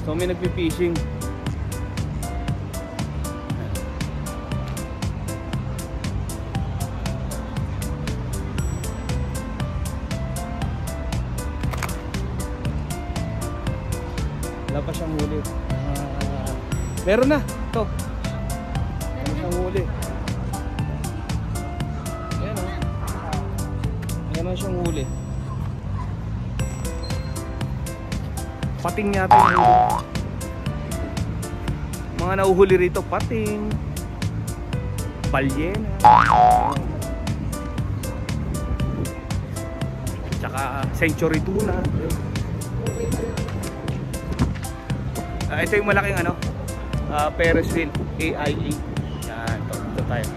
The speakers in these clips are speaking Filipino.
So may nagpi-fishing. Wala pa siyang huli. Meron na. Ito. Meron siyang huli. Ayan o. Meron siyang huli. Pating yata yung huli. Mga nauhuli rito, pating, balyena, tsaka century tuna. Ito yung malaking ano, Ferris wheel, AIA. Yan, ito tayo.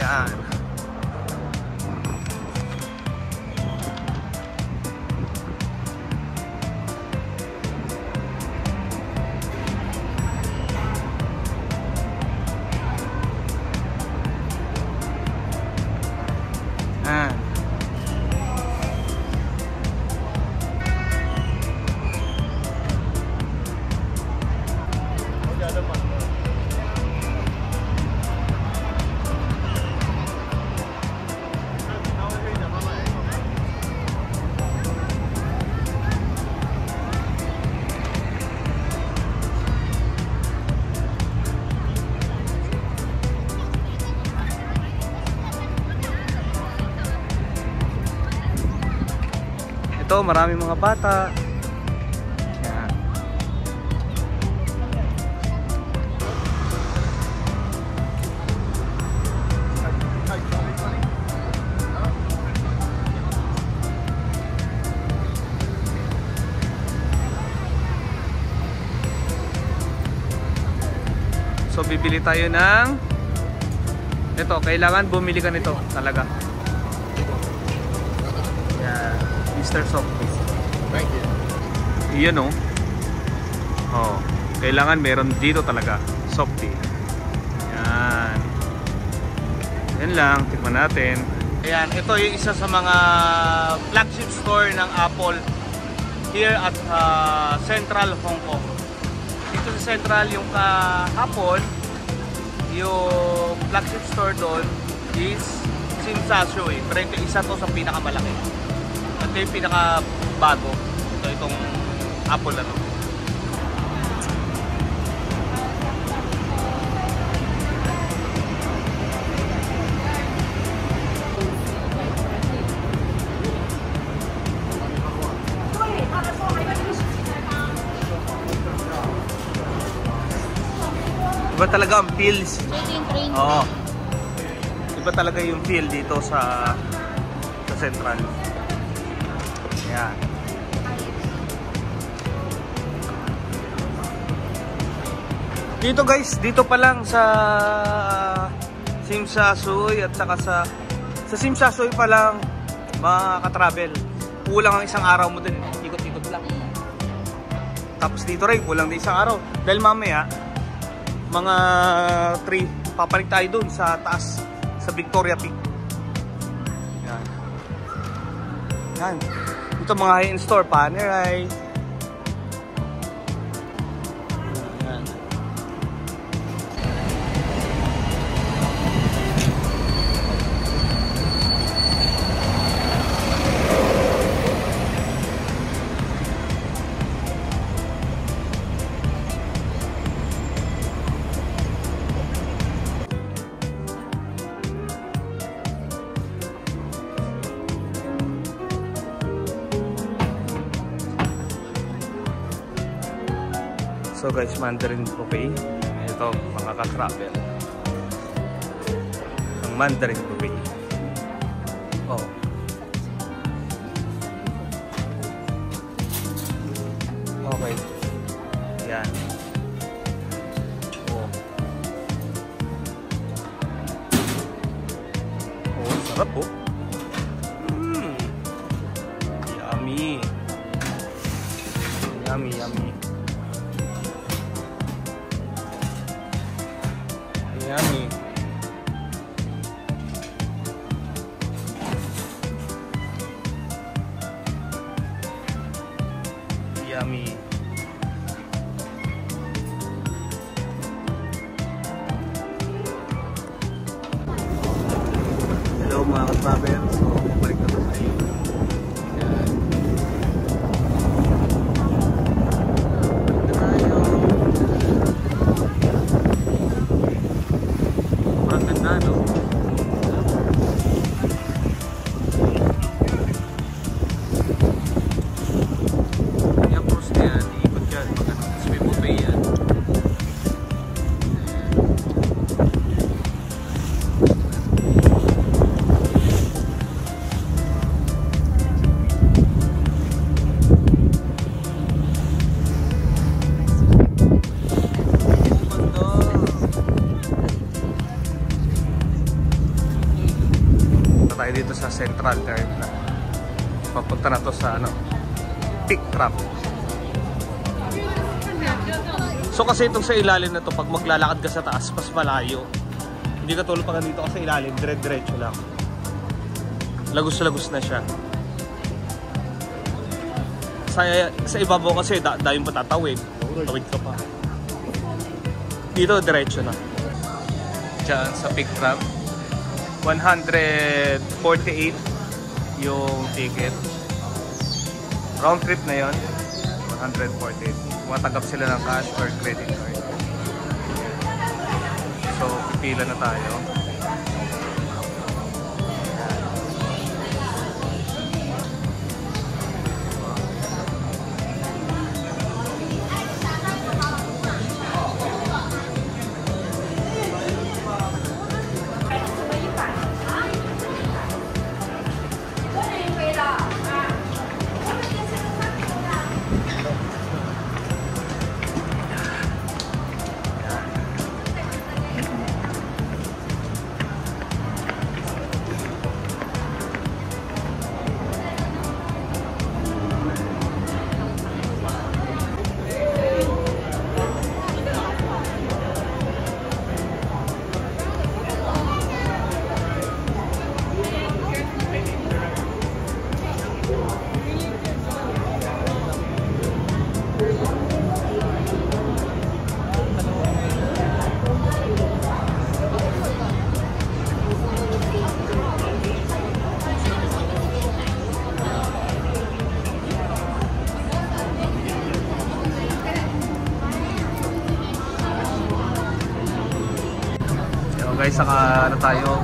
Yan. Ito, maraming mga bata. Yan. So bibili tayo ng ito, kailangan bumili ka nito talaga. Yan. Mr. Softee. Thank you. Iyan o. Oh, kailangan meron dito talaga. Softee. Yan. Yan lang. Tikman natin. Ayan. Ito yung isa sa mga flagship store ng Apple here at Central Hong Kong. Dito sa Central yung kahapon, yung flagship store doon is Tsim Sha Tsui. Pero ito isa to sa pinakamalaki. Ito yung pinaka-bago. Itong Apple na to. Iba talaga ang feels. Oo. Iba talaga yung feel dito sa Central. Yan. Dito guys, dito pa lang sa Tsim Sha Tsui at saka sa Tsim Sha Tsui pa lang mga ka-travel. Kulang ang isang araw mo din, ikot-ikot lang. Tapos dito rin, kulang din isang araw. Dahil mamaya, mga 3, papalit tayo dun sa taas, sa Victoria Peak. Yan. Yan. Ito mga high-end store, Panerai. Yan. So guys, Mandarin Buffet. Ito, mga ka-travel. Ang Mandarin Buffet. Oh. Okay. Yan. Oh. Oh, sarap po. Yummy. Yummy, yummy. Yummy. Yummy. Hello mga ka-travel. So, mabalik na to sa iyo. Yan. Parang ganda, no? Yung cruise na yan, iikot yan. Tapos may buffet yan. Tayo dito sa Central Terminal. Papunta na to sa ano, Pick Trap. So kasi itong sa ilalim na to, pag maglalakad ka sa taas, mas malayo. Hindi ka tulad pag dito ka sa ilalim, dire-diretso lang. Lagos-lagos na siya. Sa ibabaw kasi, dahil patatawid. Tawid ka pa. Dito, diretso na. Diyan sa Pick Trap. 148 yung ticket. Round trip na yon. 148. Matanggap sila ng cash or credit card. So, pipila na tayo. Guys, saka ano tayo?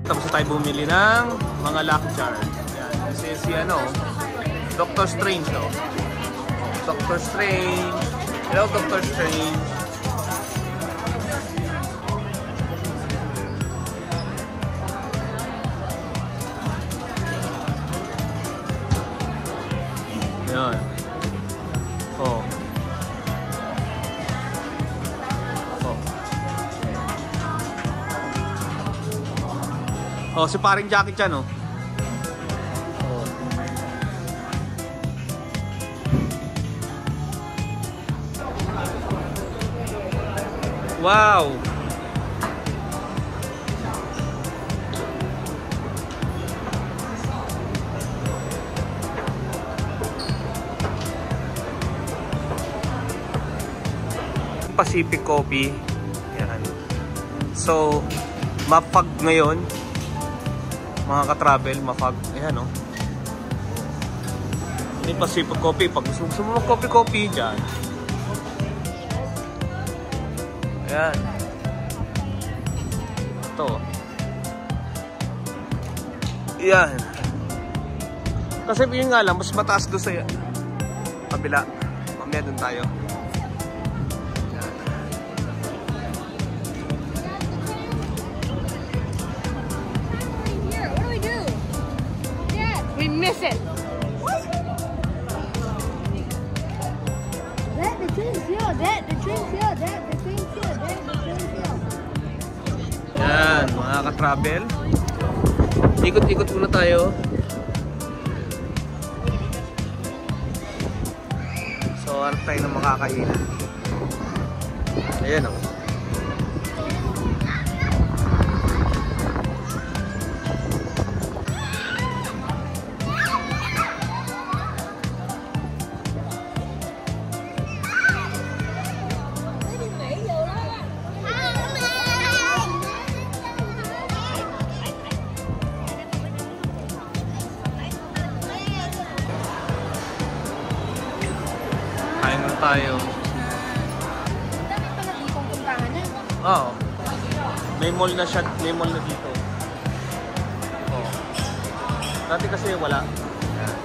Tapos tayo bumili ng mga lockjar. Ayan, kasi si ano, Doctor Strange, no? Doctor Strange. Hello, Doctor Strange. Yan. Oh. Oh. Oh, si paring Jackie Chan, oh. Oh. Wow. Pacific Coffee. Yan. So, mapag ngayon, mga ka-travel, mapag. Ayan, no? Ini Pacific Coffee. Pag gusto mo mag-coffee dyan. Ayan. Ito. Ayan. Kasi yun nga lang, mas mataas doon sa kabila. Mamaya doon tayo. We miss it. What? Dad, the train's here. Dad, the train's here. Dad, the train's here. Dad, the train's here. Yan, mga ka-travel. Ikot-ikot muna tayo. So, hanap tayo ng makakainan. Ayan o. Kain na tayo. Dami pala ditong puntahan eh. Oo. May mall na siya, may mall na dito. Oo. Dati kasi wala. Yan.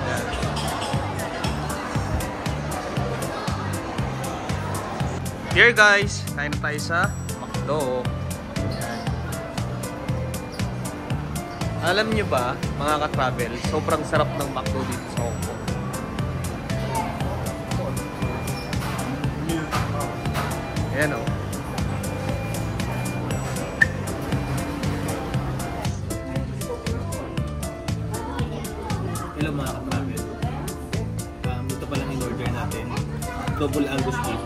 Yan. Here guys, kain na tayo sa McDo. Yan. Alam nyo ba, mga ka-travel, sobrang sarap ng McDo dito sa Hong Kong. Ayan o. Hello mga ka-travel. Ito palang in-order natin. Double Angus beef.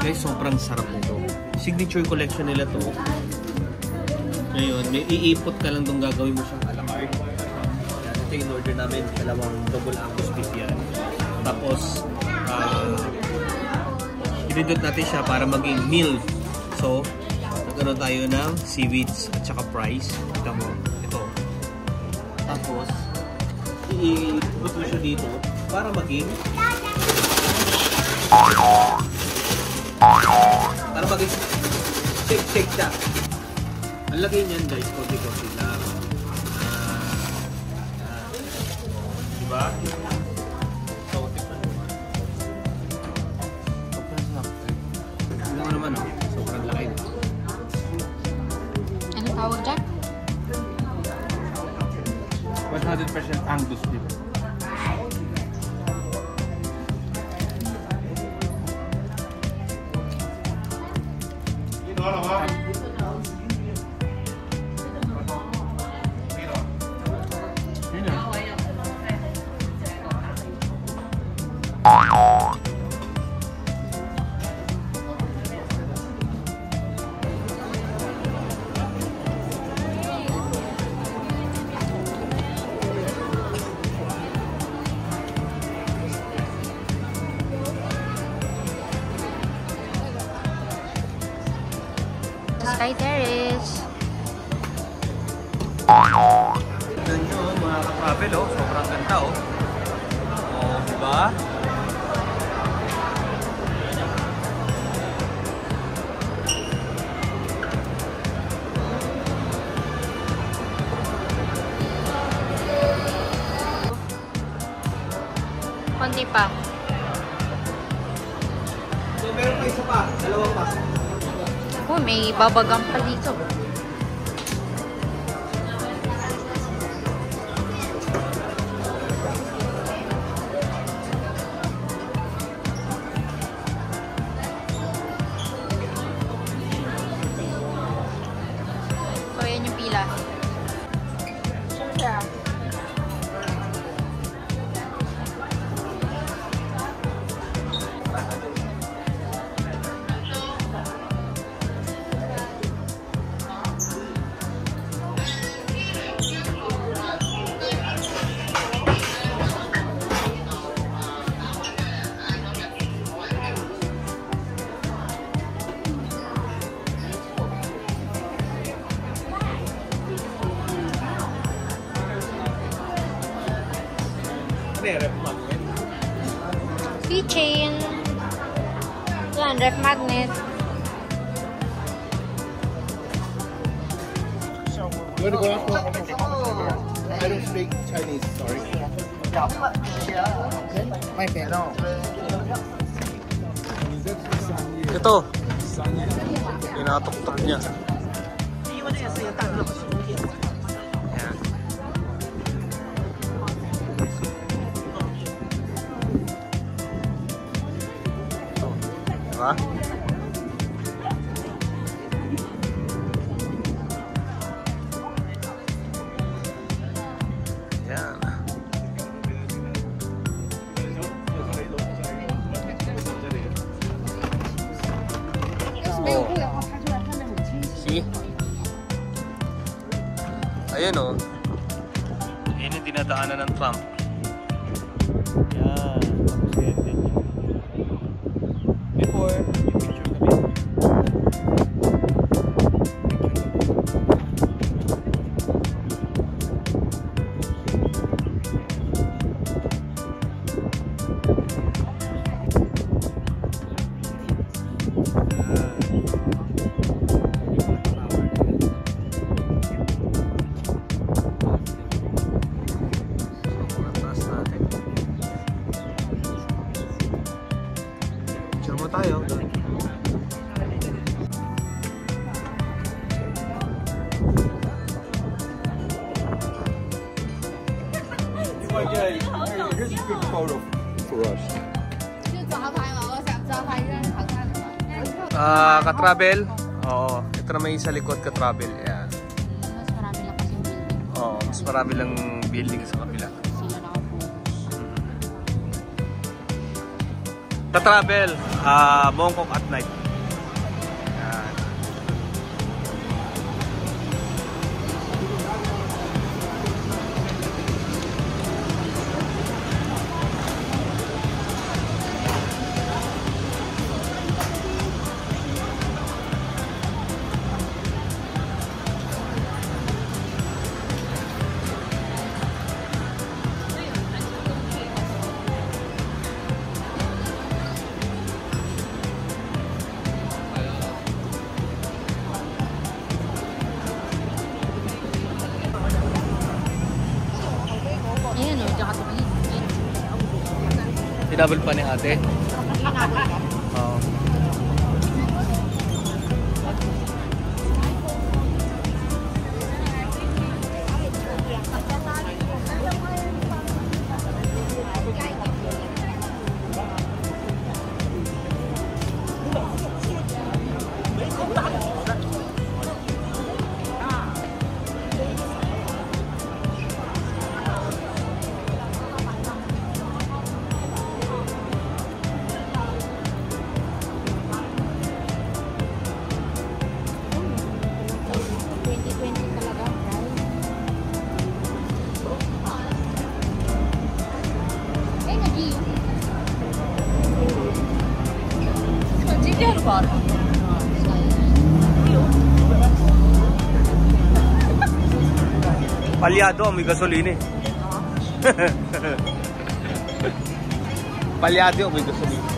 Guys, sobrang sarap nito. Signature collection nila to. Ngayon, may iipot ka lang itong gagawin mo siyang a la carte. Ito yung in-order namin. Dalawang double Angus beef yan. Tapos, i-dot natin siya para maging meal. So, nagkaroon tayo ng seaweeds at saka fries. Ito mo, ito. Tapos, i-put mo siya dito para maging shake siya. Ang lagay niyan guys, konti-konti lang. Diba? So, tikman naman. Sobrang sarap. Tignan mo naman oh. Sobrang laki. Ano tawag dyan? 100% Angus beef. Sky Terrace. Tignan nyo mga ka-travel oh. Sobrang ganda oh. Oh, diba? Konti pa. So meron pa isa pa. Dalawa pa. Oh, may babagang pa dito. So, yan yung pila. Keychain. Yan, ref magnet. You want to go out for I don't speak Chinese, sorry. My pen. No. Ito. Tinatok-tok niya. Yan. Ito. Diba? Yan. Ayun o. Ayun yung dinadaanan ng Trump. Yan. Tapos yan din. Before, yung picture kami. Tayo. Here's a good photo for us. 要抓拍嘛，我想抓拍，因为好看的嘛。 Ka-travel. Oo. Ito na may sa likod ka-travel. Yan. Mas marami lang kasing building. Oo. Mas marami lang building sa kabila. Sila nakapokus. Ka-travel. Bangkok at night. Yan. Ayan o, tsaka ito. Tinabal pa ni ate. Oo. Palyado, may gasolina eh. Palyado, may gasolina.